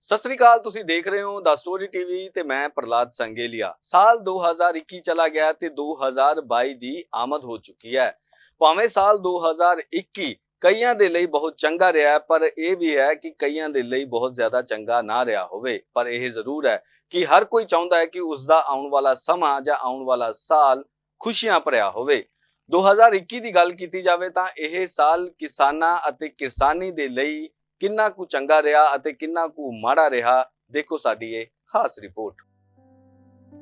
ਸਤਿ ਸ੍ਰੀ ਅਕਾਲ। ਤੁਸੀਂ ਦੇਖ ਰਹੇ ਹੋ ਦਾ ਸਟੋਰੀ ਟੀਵੀ ਤੇ ਮੈਂ ਪ੍ਰਹਲਾਦ ਸੰਗੇਲੀਆ। ਸਾਲ 2021 ਚਲਾ ਗਿਆ ਤੇ 2022 ਦੀ ਆਮਦ ਹੋ ਚੁੱਕੀ ਹੈ। ਭਾਵੇਂ ਸਾਲ 2021 ਕਈਆਂ ਦੇ ਲਈ ਬਹੁਤ ਚੰਗਾ ਰਿਹਾ, ਪਰ ਇਹ ਵੀ ਹੈ ਕਿ ਕਈਆਂ ਦੇ ਲਈ ਬਹੁਤ ਜ਼ਿਆਦਾ ਚੰਗਾ ਨਾ ਰਿਹਾ ਹੋਵੇ। ਪਰ ਇਹ ਜ਼ਰੂਰ ਹੈ ਕਿ ਹਰ ਕੋਈ ਚਾਹੁੰਦਾ ਹੈ ਕਿ ਉਸ ਦਾ ਆਉਣ ਵਾਲਾ ਸਮਾਂ ਜਾਂ ਆਉਣ ਵਾਲਾ ਸਾਲ ਖੁਸ਼ੀਆਂ ਭਰਿਆ ਹੋਵੇ। 2021 ਦੀ ਗੱਲ ਕੀਤੀ ਜਾਵੇ ਤਾਂ ਇਹ ਸਾਲ ਕਿਸਾਨਾਂ ਅਤੇ ਕਿਰਸਾਨੀ ਦੇ ਲਈ ਕਿੰਨਾ ਕੁ ਚੰਗਾ ਰਿਹਾ ਅਤੇ ਕਿੰਨਾ ਕੁ ਮਾੜਾ ਰਿਹਾ, ਦੇਖੋ ਸਾਡੀ ਇਹ ਖਾਸ ਰਿਪੋਰਟ।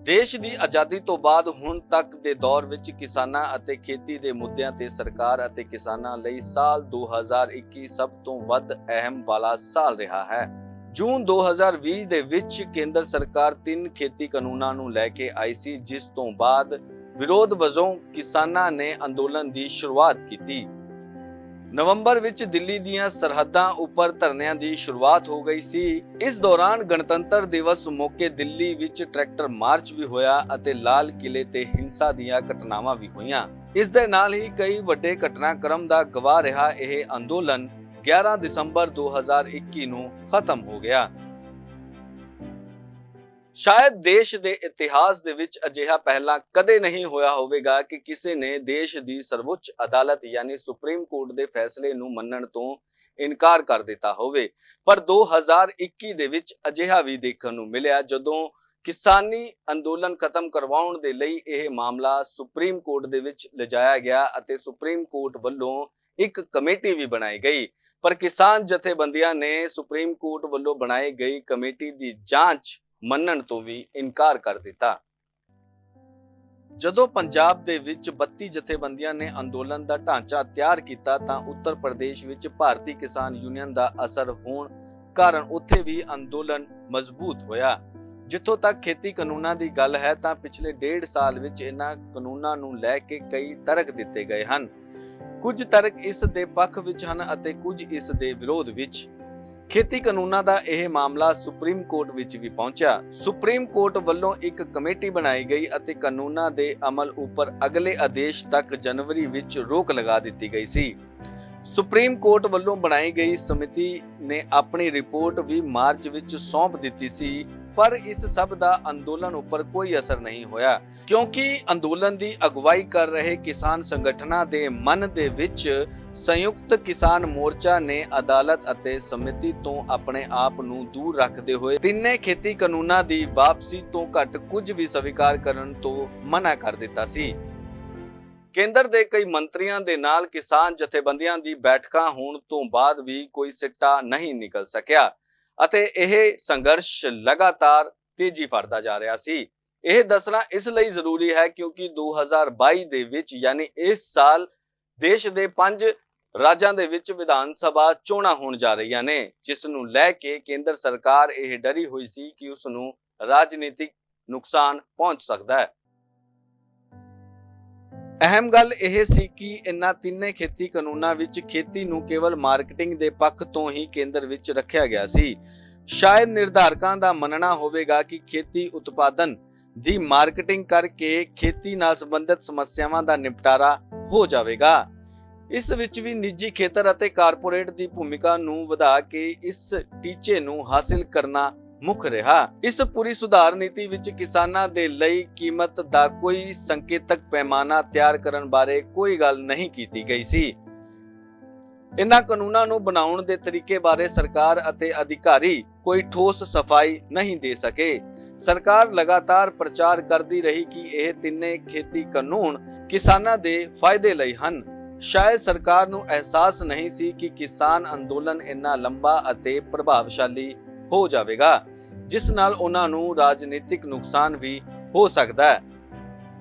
ਦੇਸ਼ ਦੀ ਆਜ਼ਾਦੀ ਤੋਂ ਬਾਅਦ ਹੁਣ ਤੱਕ ਦੇ ਦੌਰ ਵਿੱਚ ਕਿਸਾਨਾਂ ਅਤੇ ਖੇਤੀ ਦੇ ਮੁੱਦਿਆਂ ਤੇ ਸਰਕਾਰ ਅਤੇ ਕਿਸਾਨਾਂ ਲਈ ਸਾਲ 2021 ਸਭ ਤੋਂ ਵੱਧ ਅਹਿਮ ਵਾਲਾ ਸਾਲ ਰਿਹਾ ਹੈ। ਜੂਨ 2020 ਦੇ ਵਿੱਚ ਕੇਂਦਰ ਸਰਕਾਰ 3 ਖੇਤੀ ਕਾਨੂੰਨਾਂ ਨੂੰ ਲੈ ਕੇ ਆਈ ਸੀ, ਜਿਸ ਤੋਂ ਬਾਅਦ ਵਿਰੋਧ ਵਜੋਂ ਕਿਸਾਨਾਂ ਨੇ ਅੰਦੋਲਨ ਦੀ ਸ਼ੁਰੂਆਤ ਕੀਤੀ। ਨਵੰਬਰ ਵਿੱਚ ਦਿੱਲੀ ਦੀਆਂ ਸਰਹੱਦਾਂ ਉੱਪਰ ਧਰਨਿਆਂ ਦੀ ਸ਼ੁਰੂਆਤ ਹੋ ਗਈ ਸੀ। ਇਸ ਦੌਰਾਨ ਗਣਤੰਤਰ ਦਿਵਸ ਮੌਕੇ ਦਿੱਲੀ ਵਿੱਚ ਟਰੈਕਟਰ ਮਾਰਚ ਵੀ ਹੋਇਆ ਅਤੇ ਲਾਲ ਕਿਲੇ ਤੇ ਹਿੰਸਾ ਦੀਆਂ ਘਟਨਾਵਾਂ ਵੀ ਹੋਈਆਂ। ਇਸ ਦੇ ਨਾਲ ਹੀ ਕਈ ਵੱਡੇ ਘਟਨਾਕ੍ਰਮ ਦਾ ਗਵਾਹ ਰਿਹਾ ਇਹ ਅੰਦੋਲਨ 11 ਦਸੰਬਰ 2021 ਨੂੰ ਖਤਮ ਹੋ ਗਿਆ। ਸ਼ਾਇਦ ਦੇਸ਼ ਦੇ ਇਤਿਹਾਸ ਦੇ ਵਿੱਚ ਅਜਿਹਾ ਪਹਿਲਾਂ ਕਦੇ ਨਹੀਂ ਹੋਇਆ ਹੋਵੇਗਾ ਕਿ ਕਿਸੇ ਨੇ ਦੇਸ਼ ਦੀ ਸਰਵਉੱਚ ਅਦਾਲਤ ਯਾਨੀ ਸੁਪਰੀਮ ਕੋਰਟ ਦੇ ਫੈਸਲੇ ਨੂੰ ਮੰਨਣ ਤੋਂ ਇਨਕਾਰ ਕਰ ਦਿੱਤਾ ਹੋਵੇ। ਪਰ 2021 ਦੇ ਵਿੱਚ ਅਜਿਹਾ ਵੀ ਦੇਖਣ ਨੂੰ ਮਿਲਿਆ, ਜਦੋਂ ਕਿਸਾਨੀ ਅੰਦੋਲਨ ਖਤਮ ਕਰਵਾਉਣ ਦੇ ਲਈ ਇਹ ਮਾਮਲਾ ਸੁਪਰੀਮ ਕੋਰਟ ਦੇ ਵਿੱਚ ਲਿਜਾਇਆ ਗਿਆ ਅਤੇ ਸੁਪਰੀਮ ਕੋਰਟ ਵੱਲੋਂ ਇੱਕ ਕਮੇਟੀ ਵੀ ਬਣਾਈ ਗਈ। ਪਰ ਕਿਸਾਨ ਜਥੇਬੰਦੀਆਂ ਨੇ ਸੁਪਰੀਮ ਕੋਰਟ ਵੱਲੋਂ ਬਣਾਈ ਗਈ ਕਮੇਟੀ ਦੀ ਜਾਂਚ ਮੰਨਣ ਤੋਂ ਵੀ ਇਨਕਾਰ ਕਰ ਦਿੱਤਾ। ਜਦੋਂ ਪੰਜਾਬ ਦੇ ਵਿੱਚ 32 ਜਥੇਬੰਦੀਆਂ ਨੇ ਅੰਦੋਲਨ ਦਾ ਢਾਂਚਾ ਤਿਆਰ ਕੀਤਾ ਤਾਂ ਉੱਤਰ ਪ੍ਰਦੇਸ਼ ਵਿੱਚ ਭਾਰਤੀ ਕਿਸਾਨ ਯੂਨੀਅਨ ਦਾ ਅਸਰ ਹੋਣ ਕਾਰਨ ਉੱਥੇ ਵੀ ਅੰਦੋਲਨ ਮਜ਼ਬੂਤ ਹੋਇਆ। ਜਿੱਥੋਂ ਤੱਕ ਖੇਤੀ ਕਾਨੂੰਨਾਂ ਦੀ ਗੱਲ ਹੈ ਤਾਂ ਪਿਛਲੇ 1.5 ਸਾਲ ਵਿੱਚ ਇਹਨਾਂ ਕਾਨੂੰਨਾਂ ਨੂੰ ਲੈ ਕੇ ਕਈ ਤਰਕ ਦਿੱਤੇ ਗਏ ਹਨ। ਕੁਝ ਤਰਕ ਇਸ ਦੇ ਪੱਖ ਵਿੱਚ ਹਨ ਅਤੇ ਕੁਝ ਇਸ ਦੇ ਵਿਰੋਧ ਵਿੱਚ। ਖੇਤੀ ਕਾਨੂੰਨਾਂ ਦਾ ਇਹ ਮਾਮਲਾ ਸੁਪਰੀਮ ਕੋਰਟ ਵਿੱਚ ਵੀ ਪਹੁੰਚਿਆ। ਸੁਪਰੀਮ ਕੋਰਟ ਵੱਲੋਂ ਇੱਕ ਕਮੇਟੀ ਬਣਾਈ ਗਈ ਅਤੇ ਕਾਨੂੰਨਾਂ ਦੇ ਅਮਲ ਉੱਪਰ ਅਗਲੇ ਆਦੇਸ਼ ਤੱਕ ਜਨਵਰੀ ਵਿੱਚ ਰੋਕ ਲਗਾ ਦਿੱਤੀ ਗਈ ਸੀ। ਸੁਪਰੀਮ ਕੋਰਟ ਵੱਲੋਂ ਬਣਾਈ ਗਈ ਸਮਿਤੀ ਨੇ ਆਪਣੀ ਰਿਪੋਰਟ ਵੀ ਮਾਰਚ ਵਿੱਚ ਸੌਂਪ ਦਿੱਤੀ ਸੀ, ਪਰ ਇਸ ਸਭ ਦਾ ਅੰਦੋਲਨ ਉੱਪਰ ਕੋਈ ਅਸਰ ਨਹੀਂ ਹੋਇਆ, ਕਿਉਂਕਿ ਅੰਦੋਲਨ ਦੀ ਅਗਵਾਈ ਕਰ ਰਹੇ ਕਿਸਾਨ ਸੰਗਠਨਾਂ ਦੇ ਮਨ ਦੇ ਵਿੱਚ ਸੰਯੁਕਤ ਕਿਸਾਨ ਮੋਰਚਾ ਨੇ ਅਦਾਲਤ ਅਤੇ ਸਮਿਤੀ ਤੋਂ ਆਪਣੇ ਆਪ ਨੂੰ ਦੂਰ ਰੱਖਦੇ ਹੋਏ ਤਿੰਨੇ ਖੇਤੀ ਕਾਨੂੰਨਾਂ ਦੀ ਵਾਪਸੀ ਤੋਂ ਘੱਟ ਕੁਝ ਵੀ ਸਵੀਕਾਰ ਕਰਨ ਤੋਂ ਮਨਾ ਕਰ ਦਿੱਤਾ ਸੀ। ਕੇਂਦਰ ਦੇ ਕਈ ਮੰਤਰੀਆਂ ਦੇ ਨਾਲ ਕਿਸਾਨ ਜਥੇਬੰਦੀਆਂ ਦੀ ਬੈਠਕਾਂ ਹੋਣ ਤੋਂ ਬਾਅਦ ਵੀ ਕੋਈ ਸਿੱਟਾ ਨਹੀਂ ਨਿਕਲ ਸਕਿਆ ਅਤੇ ਇਹ ਸੰਘਰਸ਼ ਲਗਾਤਾਰ ਤੇਜ਼ੀ ਫੜਦਾ ਜਾ ਰਿਹਾ ਸੀ। ਇਹ ਦੱਸਣਾ ਇਸ ਲਈ ਜ਼ਰੂਰੀ ਹੈ ਕਿਉਂਕਿ 2022 ਦੇ ਵਿੱਚ ਯਾਨੀ ਇਸ ਸਾਲ ਦੇਸ਼ ਦੇ 5 ਰਾਜਾਂ ਦੇ ਵਿੱਚ ਵਿਧਾਨ ਸਭਾ ਚੋਣਾਂ ਹੋਣ ਜਾ ਰਹੀਆਂ ਨੇ, ਜਿਸ ਨੂੰ ਲੈ ਕੇ ਕੇਂਦਰ ਸਰਕਾਰ ਇਹ ਡਰੀ ਹੋਈ ਸੀ ਕਿ ਉਸ ਨੂੰ ਰਾਜਨੀਤਿਕ ਨੁਕਸਾਨ ਪਹੁੰਚ ਸਕਦਾ ਹੈ। ਅਹਿਮ ਗੱਲ ਇਹ ਸੀ ਕਿ ਇਹਨਾਂ ਤਿੰਨੇ ਖੇਤੀ ਕਾਨੂੰਨਾਂ ਵਿੱਚ ਖੇਤੀ ਨੂੰ ਕੇਵਲ ਮਾਰਕੀਟਿੰਗ ਦੇ ਪੱਖ ਤੋਂ ਹੀ ਕੇਂਦਰ ਵਿੱਚ ਰੱਖਿਆ ਗਿਆ ਸੀ। ਸ਼ਾਇਦ ਨਿਰਧਾਰਕਾਂ ਦਾ ਮੰਨਣਾ ਹੋਵੇਗਾ ਕਿ ਖੇਤੀ ਉਤਪਾਦਨ ਦੀ ਮਾਰਕੀਟਿੰਗ ਕਰਕੇ ਖੇਤੀ ਨਾਲ ਸੰਬੰਧਿਤ ਸਮੱਸਿਆਵਾਂ ਦਾ ਨਿਪਟਾਰਾ ਹੋ ਜਾਵੇਗਾ। ਇਸ ਵਿੱਚ ਵੀ ਨਿੱਜੀ ਖੇਤਰ ਅਤੇ ਕਾਰਪੋਰੇਟ ਦੀ ਭੂਮਿਕਾ ਨੂੰ ਵਧਾ ਕੇ ਇਸ ਟੀਚੇ ਨੂੰ ਹਾਸਿਲ ਕਰਨਾ ਮੁੱਖ ਰਿਹਾ। ਇਸ ਪੂਰੀ ਸੁਧਾਰ ਨੀਤੀ ਵਿੱਚ ਕਿਸਾਨਾਂ ਦੇ ਲਈ ਕੀਮਤ ਦਾ ਕੋਈ ਸੰਕੇਤਕ ਪੈਮਾਨਾ ਤਿਆਰ ਕਰਨ ਬਾਰੇ ਕੋਈ ਗੱਲ ਨਹੀਂ ਕੀਤੀ ਗਈ ਸੀ। ਇਹਨਾਂ ਕਾਨੂੰਨਾਂ ਨੂੰ ਬਣਾਉਣ ਦੇ ਤਰੀਕੇ ਬਾਰੇ ਸਰਕਾਰ ਅਤੇ ਅਧਿਕਾਰੀ ਕੋਈ ਠੋਸ ਸਫਾਈ ਨਹੀਂ ਦੇ ਸਕੇ। ਸਰਕਾਰ ਲਗਾਤਾਰ ਪ੍ਰਚਾਰ ਕਰਦੀ ਰਹੀ ਕਿ ਇਹ ਤਿੰਨੇ ਖੇਤੀ ਕਾਨੂੰਨ ਕਿਸਾਨਾਂ ਦੇ ਫਾਇਦੇ ਲਈ ਹਨ। ਸ਼ਾਇਦ ਸਰਕਾਰ ਨੂੰ ਅਹਿਸਾਸ ਨਹੀਂ ਸੀ ਕਿ ਕਿਸਾਨ ਅੰਦੋਲਨ ਇੰਨਾ ਲੰਬਾ ਅਤੇ ਪ੍ਰਭਾਵਸ਼ਾਲੀ ਹੋ ਜਾਵੇਗਾ, ਜਿਸ ਨਾਲ ਉਹਨਾਂ ਨੂੰ ਰਾਜਨੀਤਿਕ ਨੁਕਸਾਨ ਵੀ ਹੋ ਸਕਦਾ ਹੈ।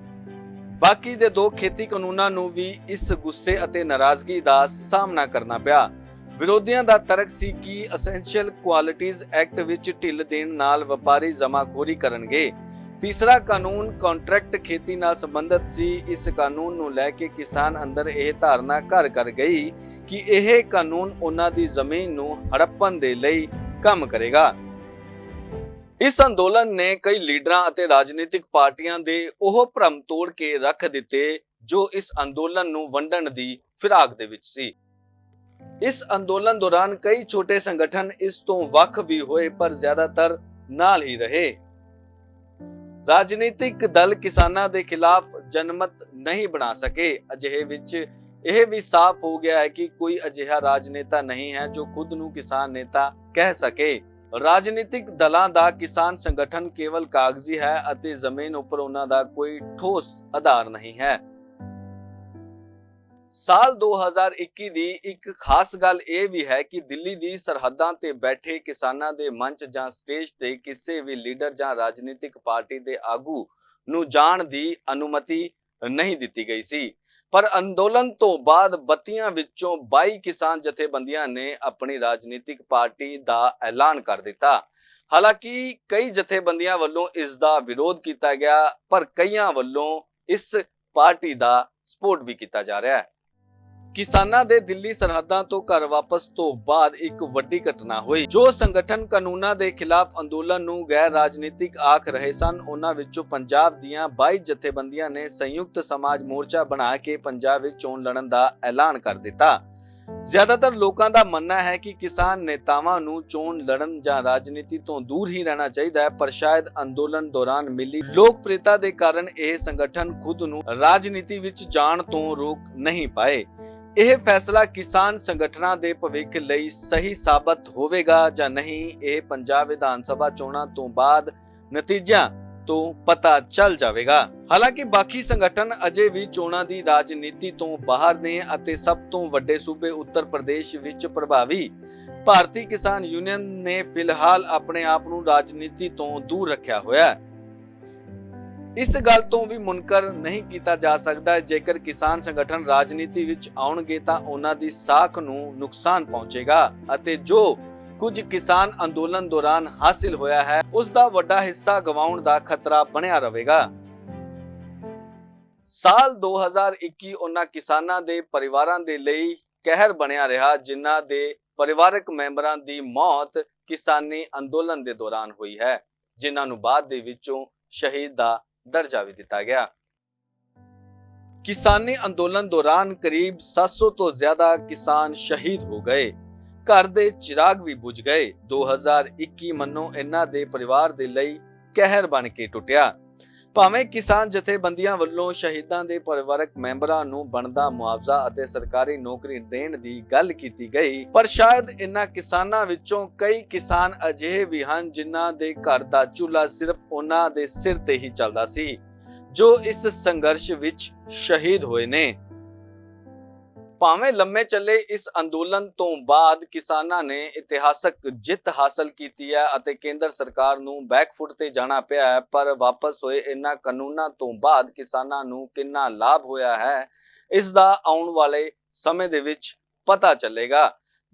ਬਾਕੀ ਦੇ 2 ਖੇਤੀ ਕਾਨੂੰਨਾਂ ਨੂੰ ਵੀ ਇਸ ਗੁੱਸੇ ਅਤੇ ਨਾਰਾਜ਼ਗੀ ਦਾ ਸਾਹਮਣਾ ਕਰਨਾ ਪਿਆ। ਵਿਰੋਧੀਆਂ ਦਾ ਤਰਕ ਸੀ ਕਿ ਐਸੈਂਸ਼ੀਅਲ ਕੁਆਲਿਟੀਜ਼ ਐਕਟ ਵਿੱਚ ਢਿੱਲ ਦੇਣ ਨਾਲ ਵਪਾਰੀ ਜਮਾਖੋਰੀ ਕਰਨਗੇ। ਤੀਸਰਾ ਕਾਨੂੰਨ ਕੰਟਰੈਕਟ ਖੇਤੀ ਨਾਲ ਸੰਬੰਧਿਤ ਸੀ। ਇਸ ਕਾਨੂੰਨ ਨੂੰ ਲੈ ਕੇ ਕਿਸਾਨ ਅੰਦਰ ਇਹ ਧਾਰਨਾ ਘਰ ਕਰ ਗਈ ਕਿ ਇਹ ਕਾਨੂੰਨ ਉਹਨਾਂ ਦੀ ਜ਼ਮੀਨ ਨੂੰ ਹੜੱਪਣ ਦੇ ਲਈ ਕੰਮ ਕਰੇਗਾ। ਇਸ ਅੰਦੋਲਨ ਨੇ ਕਈ ਲੀਡਰਾਂ ਅਤੇ ਰਾਜਨੀਤਿਕ ਪਾਰਟੀਆਂ ਦੇ ਉਹ ਭਰਮ ਤੋੜ ਕੇ ਰੱਖ ਦਿੱਤੇ ਜੋ ਇਸ ਅੰਦੋਲਨ ਨੂੰ ਵੰਡਣ ਦੀ ਫਿਰਾਕ ਦੇ ਵਿੱਚ ਸੀ। ਇਸ ਅੰਦੋਲਨ ਦੌਰਾਨ ਕਈ ਛੋਟੇ ਸੰਗਠਨ ਇਸ ਤੋਂ ਵੱਖ ਵੀ ਹੋਏ, ਪਰ ਜ਼ਿਆਦਾਤਰ ਨਾਲ ਹੀ ਰਹੇ। ਰਾਜਨੀਤਿਕ ਦਲ ਕਿਸਾਨਾਂ ਦੇ ਖਿਲਾਫ ਜਨਮਤ ਨਹੀਂ ਬਣਾ ਸਕੇ। ਅਜਿਹੇ ਵਿੱਚ ਇਹ ਵੀ ਸਾਫ਼ ਹੋ ਗਿਆ ਹੈ ਕਿ ਕੋਈ ਅਜਿਹਾ ਰਾਜਨੇਤਾ ਨਹੀਂ ਹੈ ਜੋ ਖੁਦ ਨੂੰ ਕਿਸਾਨ ਨੇਤਾ ਕਹਿ ਸਕੇ। ਰਾਜਨੀਤਿਕ ਦਲਾਂ ਦਾ ਕਿਸਾਨ ਸੰਗਠਨ ਕੇਵਲ ਕਾਗਜ਼ੀ ਹੈ ਅਤੇ ਜ਼ਮੀਨ ਉੱਪਰ ਉਹਨਾਂ ਦਾ ਕੋਈ ਠੋਸ ਆਧਾਰ ਨਹੀਂ ਹੈ। ਸਾਲ 2021 ਦੀ ਇੱਕ ਖਾਸ ਗੱਲ ਇਹ ਵੀ ਹੈ ਕਿ ਦਿੱਲੀ ਦੀ ਸਰਹੱਦਾਂ ਤੇ ਬੈਠੇ ਕਿਸਾਨਾਂ ਦੇ ਮੰਚ ਜਾਂ ਸਟੇਜ ਤੇ ਕਿਸੇ ਵੀ ਲੀਡਰ ਜਾਂ ਰਾਜਨੀਤਿਕ ਪਾਰਟੀ ਦੇ ਆਗੂ ਨੂੰ ਜਾਣ ਦੀ ਅਨੁਮਤੀ ਨਹੀਂ ਦਿੱਤੀ ਗਈ ਸੀ। ਪਰ ਅੰਦੋਲਨ ਤੋਂ ਬਾਅਦ 32 ਵਿੱਚੋਂ 22 ਕਿਸਾਨ ਜਥੇਬੰਦੀਆਂ ਨੇ ਆਪਣੀ ਰਾਜਨੀਤਿਕ ਪਾਰਟੀ ਦਾ ਐਲਾਨ ਕਰ ਦਿੱਤਾ। ਹਾਲਾਂਕਿ ਕਈ ਜਥੇਬੰਦੀਆਂ ਵੱਲੋਂ ਇਸ ਦਾ ਵਿਰੋਧ ਕੀਤਾ ਗਿਆ, ਪਰ ਕਈਆਂ ਵੱਲੋਂ ਇਸ ਪਾਰਟੀ ਦਾ ਸਪੋਰਟ ਵੀ ਕੀਤਾ ਜਾ ਰਿਹਾ ਹੈ। ਕਿਸਾਨਾਂ ਦੇ ਦਿੱਲੀ ਸਰਹੱਦਾਂ ਤੋਂ ਘਰ ਵਾਪਸ ਤੋਂ ਬਾਅਦ ਇੱਕ ਵੱਡੀ ਘਟਨਾ ਹੋਈ। ਜੋ ਸੰਗਠਨ ਕਾਨੂੰਨਾਂ ਦੇ ਖਿਲਾਫ ਅੰਦੋਲਨ ਨੂੰ ਗੈਰ ਰਾਜਨੀਤਿਕ ਆਖ ਰਹੇ ਸਨ, ਉਹਨਾਂ ਵਿੱਚੋਂ ਪੰਜਾਬ ਦੀਆਂ 22 ਜਥੇਬੰਦੀਆਂ ਨੇ ਸੰਯੁਕਤ ਸਮਾਜ ਮੋਰਚਾ ਬਣਾ ਕੇ ਪੰਜਾਬ ਵਿੱਚ ਚੋਣ ਲੜਨ ਦਾ ਐਲਾਨ ਕਰ ਦਿੱਤਾ। ਜ਼ਿਆਦਾਤਰ ਲੋਕਾਂ ਦਾ ਮੰਨਣਾ ਹੈ ਕਿ ਕਿਸਾਨ ਨੇਤਾਵਾਂ ਨੂੰ ਚੋਣ ਲੜਨ ਜਾਂ ਰਾਜਨੀਤੀ ਤੋਂ ਦੂਰ ਹੀ ਰਹਿਣਾ ਚਾਹੀਦਾ ਹੈ, ਪਰ ਸ਼ਾਇਦ ਅੰਦੋਲਨ ਦੌਰਾਨ ਮਿਲੀ ਲੋਕਪ੍ਰਿਯਤਾ ਦੇ ਕਾਰਨ ਇਹ ਸੰਗਠਨ ਖੁਦ ਨੂੰ ਰਾਜਨੀਤੀ ਵਿੱਚ ਜਾਣ ਤੋਂ ਰੋਕ ਨਹੀਂ ਪਾਏ। ਇਹ ਫੈਸਲਾ ਕਿਸਾਨ ਸੰਗਠਨਾਂ ਦੇ ਭਵਿੱਖ ਲਈ ਸਹੀ ਸਾਬਤ ਹੋਵੇਗਾ ਜਾਂ ਨਹੀਂ, ਇਹ ਪੰਜਾਬ ਵਿਧਾਨ ਸਭਾ ਚੋਣਾਂ ਤੋਂ ਬਾਅਦ ਨਤੀਜਿਆਂ ਤੋਂ ਪਤਾ ਚੱਲ ਜਾਵੇਗਾ। ਹਾਲਾਂਕਿ ਬਾਕੀ ਸੰਗਠਨ ਅਜੇ ਵੀ ਚੋਣਾਂ ਦੀ ਰਾਜਨੀਤੀ ਤੋਂ ਬਾਹਰ ਨੇ ਅਤੇ ਸਭ ਤੋਂ ਵੱਡੇ ਸੂਬੇ ਉੱਤਰ ਪ੍ਰਦੇਸ਼ ਵਿੱਚ ਪ੍ਰਭਾਵੀ ਭਾਰਤੀ ਕਿਸਾਨ ਯੂਨੀਅਨ ਨੇ ਫਿਲਹਾਲ ਆਪਣੇ ਆਪ ਨੂੰ ਰਾਜਨੀਤੀ ਤੋਂ ਦੂਰ ਰੱਖਿਆ ਹੋਇਆ ਹੈ। ਇਸ ਗੱਲ ਤੋਂ ਵੀ ਮੁਨਕਰ ਨਹੀਂ ਕੀਤਾ ਜਾ ਸਕਦਾ ਜੇਕਰ ਕਿਸਾਨ ਸੰਗਠਨ ਰਾਜਨੀਤੀ ਵਿੱਚ ਆਉਣਗੇ ਤਾਂ ਉਹਨਾਂ ਦੀ ਸਾਖ ਨੂੰ ਨੁਕਸਾਨ ਪਹੁੰਚੇਗਾ ਅਤੇ ਜੋ ਕੁਝ ਕਿਸਾਨ ਅੰਦੋਲਨ ਦੌਰਾਨ ਹਾਸਿਲ ਹੋਇਆ ਹੈ ਉਸ ਦਾ ਵੱਡਾ ਹਿੱਸਾ ਗਵਾਉਣ ਦਾ ਖਤਰਾ ਬਣਿਆ ਰਹੇਗਾ। ਸਾਲ 2021 ਉਹਨਾਂ ਕਿਸਾਨਾਂ ਦੇ ਪਰਿਵਾਰਾਂ ਦੇ ਲਈ ਕਹਿਰ ਬਣਿਆ ਰਿਹਾ ਜਿਨ੍ਹਾਂ ਦੇ ਪਰਿਵਾਰਕ ਮੈਂਬਰਾਂ ਦੀ ਮੌਤ ਕਿਸਾਨੀ ਅੰਦੋਲਨ ਦੇ ਦੌਰਾਨ ਹੋਈ ਹੈ, ਜਿਨ੍ਹਾਂ ਨੂੰ ਬਾਅਦ ਦੇ ਵਿੱਚੋਂ ਸ਼ਹੀਦ ਦਾ ਦਰਜਾ ਵੀ ਦਿੱਤਾ ਗਿਆ। ਕਿਸਾਨੀ ਅੰਦੋਲਨ ਦੌਰਾਨ ਕਰੀਬ 700 ਤੋਂ ਜ਼ਿਆਦਾ ਕਿਸਾਨ ਸ਼ਹੀਦ ਹੋ ਗਏ, ਘਰ ਦੇ ਚਿਰਾਗ ਵੀ ਬੁਝ ਗਏ। 2021 ਮੰਨੋ ਇਹਨਾਂ ਦੇ ਪਰਿਵਾਰ ਦੇ ਲਈ ਕਹਿਰ ਬਣ ਕੇ ਟੁੱਟਿਆ। ਭਾਵੇਂ ਕਿਸਾਨ ਜਥੇਬੰਦੀਆਂ ਵੱਲੋਂ ਸ਼ਹੀਦਾਂ ਦੇ ਪਰਿਵਾਰਕ ਮੈਂਬਰਾਂ ਨੂੰ ਬਣਦਾ ਮੁਆਵਜ਼ਾ ਅਤੇ ਸਰਕਾਰੀ ਨੌਕਰੀ ਦੇਣ ਦੀ ਗੱਲ ਕੀਤੀ ਗਈ, ਪਰ ਸ਼ਾਇਦ ਇਹਨਾਂ ਕਿਸਾਨਾਂ ਵਿੱਚੋਂ ਕਈ ਕਿਸਾਨ ਅਜਿਹੇ ਵੀ ਹਨ ਜਿਨ੍ਹਾਂ ਦੇ ਘਰ ਦਾ ਚੁੱਲ੍ਹਾ ਸਿਰਫ ਉਹਨਾਂ ਦੇ ਸਿਰ ਤੇ ਹੀ ਚੱਲਦਾ ਸੀ, ਜੋ ਇਸ ਸੰਘਰਸ਼ ਵਿੱਚ ਸ਼ਹੀਦ ਹੋਏ ਨੇ। ਭਾਵੇਂ ਲੰਮੇ ਚੱਲੇ ਇਸ ਅੰਦੋਲਨ ਤੋਂ ਬਾਅਦ ਕਿਸਾਨਾਂ ਨੇ ਇਤਿਹਾਸਕ ਜਿੱਤ ਹਾਸਲ ਕੀਤੀ ਹੈ ਅਤੇ ਕੇਂਦਰ ਸਰਕਾਰ ਨੂੰ ਬੈਕਫੁੱਟ ਤੇ ਜਾਣਾ ਪਿਆ ਹੈ, ਪਰ ਵਾਪਸ ਹੋਏ ਇਹਨਾਂ ਕਾਨੂੰਨਾਂ ਤੋਂ ਬਾਅਦ ਕਿਸਾਨਾਂ ਨੂੰ ਕਿੰਨਾ ਲਾਭ ਹੋਇਆ ਹੈ ਇਸ ਦਾ ਆਉਣ ਵਾਲੇ ਸਮੇਂ ਦੇ ਵਿੱਚ ਪਤਾ ਚੱਲੇਗਾ।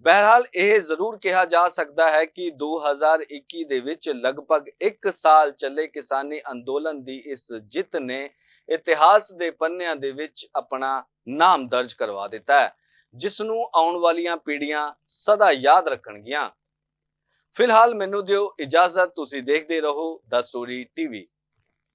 ਬਹਰਹਾਲ ਇਹ ਜ਼ਰੂਰ ਕਿਹਾ ਜਾ ਸਕਦਾ ਹੈ ਕਿ 2021 ਦੇ ਵਿੱਚ ਲਗਭਗ 1 ਸਾਲ ਚੱਲੇ ਕਿਸਾਨੀ ਅੰਦੋਲਨ ਦੀ ਇਸ ਜਿੱਤ ਨੇ ਇਤਿਹਾਸ ਦੇ ਪੰਨਿਆਂ ਦੇ ਵਿੱਚ ਆਪਣਾ ਨਾਮ ਦਰਜ ਕਰਵਾ ਦਿੱਤਾ ਹੈ, ਜਿਸ ਨੂੰ ਆਉਣ ਵਾਲੀਆਂ ਪੀੜ੍ਹੀਆਂ ਸਦਾ ਯਾਦ ਰੱਖਣਗੀਆਂ। ਫਿਲਹਾਲ ਮੈਨੂੰ ਦਿਓ ਇਜਾਜ਼ਤ, ਤੁਸੀਂ ਦੇਖਦੇ ਰਹੋ ਦ ਸਟੋਰੀ ਟੀਵੀ।